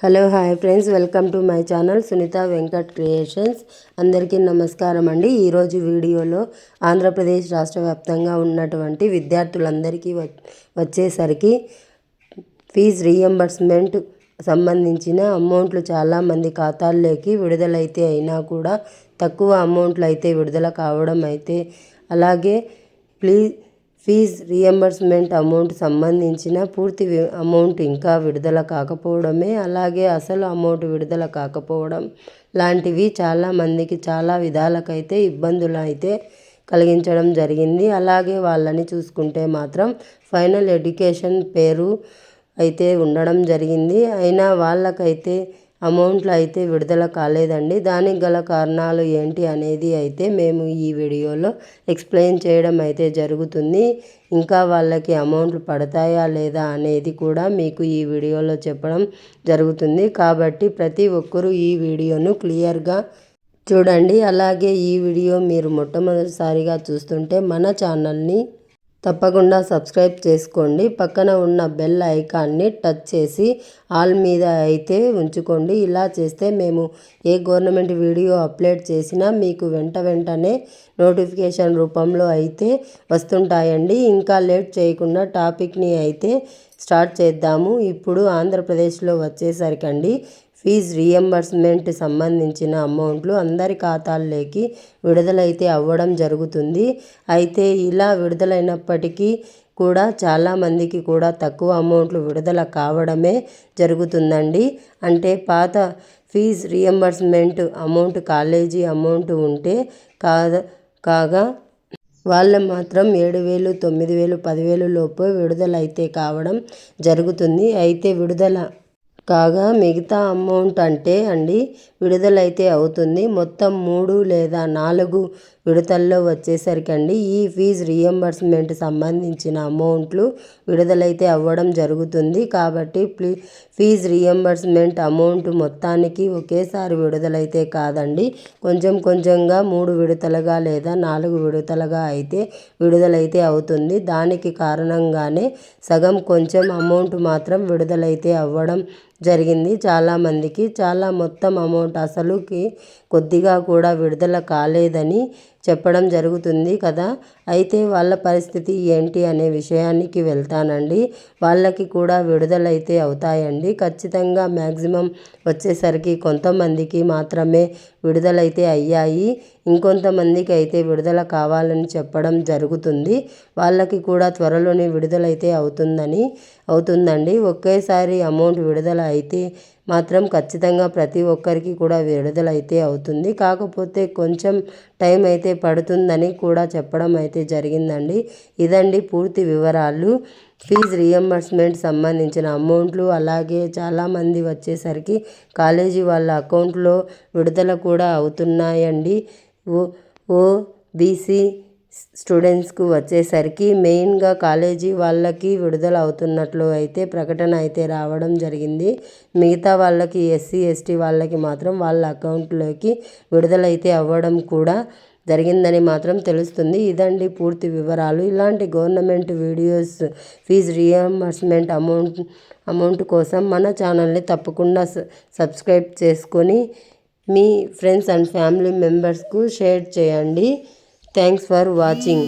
Hello hi friends, welcome to my channel Sunitha Venkat creations. అందరికీ నమస్కారం అండి. ఈరోజు వీడియోలో ఆంధ్రప్రదేశ్ రాష్ట్ర వ్యాప్తంగా ఉన్నటువంటి విద్యార్థులందరికీ వచ్చేసరికి ఫీజు రీఎంబర్స్మెంట్ సంబంధించిన అమౌంట్లు చాలామంది ఖాతాల్లోకి విడుదలైతే అయినా కూడా తక్కువ అమౌంట్లు అయితే విడుదల కావడం అయితే, అలాగే ఫీజ్ రీఎంబర్స్మెంట్ అమౌంట్ సంబంధించిన పూర్తి అమౌంట్ ఇంకా విడుదల కాకపోవడమే, అలాగే అసలు అమౌంట్ విడుదల కాకపోవడం లాంటివి చాలామందికి చాలా విధాలకైతే ఇబ్బందులు అయితే కలిగించడం జరిగింది. అలాగే వాళ్ళని చూసుకుంటే మాత్రం ఫైనల్ ఎడ్యుకేషన్ పేరు అయితే ఉండడం జరిగింది. అయినా వాళ్ళకైతే అమౌంట్లు అయితే విడుదల కాలేదండి. దానికి గల కారణాలు ఏంటి అనేది అయితే మేము ఈ వీడియోలో ఎక్స్ప్లెయిన్ చేయడం అయితే జరుగుతుంది. ఇంకా వాళ్ళకి అమౌంట్లు పడతాయా లేదా అనేది కూడా మీకు ఈ వీడియోలో చెప్పడం జరుగుతుంది. కాబట్టి ప్రతి ఒక్కరూ ఈ వీడియోను క్లియర్గా చూడండి. అలాగే ఈ వీడియో మీరు మొట్టమొదటిసారిగా చూస్తుంటే మన ఛానల్ని తప్పకుండా సబ్స్క్రైబ్ చేసుకోండి. పక్కన ఉన్న బెల్ ఐకాన్ని టచ్ చేసి ఆల్ మీద అయితే ఉంచుకోండి. ఇలా చేస్తే మేము ఏ గవర్నమెంట్ వీడియో అప్లోడ్ చేసినా మీకు వెంటనే నోటిఫికేషన్ రూపంలో అయితే వస్తుంటాయండి. ఇంకా లేట్ చేయకుండా టాపిక్ని అయితే స్టార్ట్ చేద్దాము. ఇప్పుడు ఆంధ్రప్రదేశ్లో వచ్చేసరికండి ఫీజు రీఎంబర్స్మెంట్ సంబంధించిన అమౌంట్లు అందరి ఖాతాల్లోకి విడుదలైతే అవ్వడం జరుగుతుంది. అయితే ఇలా విడుదలైనప్పటికీ కూడా చాలామందికి కూడా తక్కువ అమౌంట్లు విడుదల కావడమే జరుగుతుందండి. అంటే పాత fees reimbursement amount college amount ఉంటే కాగా వాళ్ళు మాత్రం 7,000, 9,000, 10,000 లోపు విడుదలైతే కావడం జరుగుతుంది. అయితే విడుదల కాగా మిగతా అమౌంట్ అంటే విడుదలైతే అవుతుంది. మొత్తం 3 లేదా 4 విడతల్లో వచ్చేసరికండి ఈ ఫీజు రీఎంబర్స్మెంట్ సంబంధించిన అమౌంట్లు విడుదలైతే అవ్వడం జరుగుతుంది. కాబట్టి ఫీజు రీఎంబర్స్మెంట్ అమౌంట్ మొత్తానికి ఒకేసారి విడుదలైతే కాదండి. కొంచెంగా 3 విడతలుగా లేదా 4 విడతలుగా అయితే విడుదలైతే అవుతుంది. దానికి కారణంగానే సగం కొంచెం అమౌంట్ మాత్రం విడుదలైతే అవ్వడం జరిగింది. చాలామందికి చాలా మొత్తం అమౌంట్ అసలుకి కొద్దిగా కూడా విడుదల కాలేదని చెప్పడం జరుగుతుంది కదా. అయితే వాళ్ళ పరిస్థితి ఏంటి అనే విషయానికి వెళ్తానండి. వాళ్ళకి కూడా విడుదలైతే అవుతాయండి ఖచ్చితంగా. మ్యాక్సిమం వచ్చేసరికి కొంతమందికి మాత్రమే విడుదలైతే అయ్యాయి. ఇంకొంతమందికి అయితే విడుదల కావాలని చెప్పడం జరుగుతుంది. వాళ్ళకి కూడా త్వరలోనే విడుదలైతే అవుతుందండి. ఒకేసారి అమౌంట్ విడుదల అయితే మాత్రం ఖచ్చితంగా ప్రతి ఒక్కరికి కూడా విడుదలైతే అవుతుంది. కాకపోతే కొంచెం టైం అయితే పడుతుందని కూడా చెప్పడం అయితే జరిగిందండి. ఇదండి పూర్తి వివరాలు. ఫీజు రీఎంబర్స్మెంట్ సంబంధించిన అమౌంట్లు, అలాగే చాలామంది వచ్చేసరికి కాలేజీ వాళ్ళ అకౌంట్లో విడుదల కూడా అవుతున్నాయండి. ఓబీసీ స్టూడెంట్స్కు వచ్చేసరికి మెయిన్గా కాలేజీ వాళ్ళకి విడుదల అవుతున్నట్లు అయితే ప్రకటన అయితే రావడం జరిగింది. మిగతా వాళ్ళకి ఎస్సీ ఎస్టీ వాళ్ళకి మాత్రం వాళ్ళ అకౌంట్లోకి విడుదలైతే అవ్వడం కూడా జరిగిందని మాత్రం తెలుస్తుంది. ఇదండి పూర్తి వివరాలు. ఇలాంటి government videos fees reimbursement amount కోసం మన ఛానల్ని తప్పకుండా సబ్స్క్రైబ్ చేసుకొని మీ ఫ్రెండ్స్ అండ్ ఫ్యామిలీ మెంబర్స్కు షేర్ చేయండి. Thanks for watching.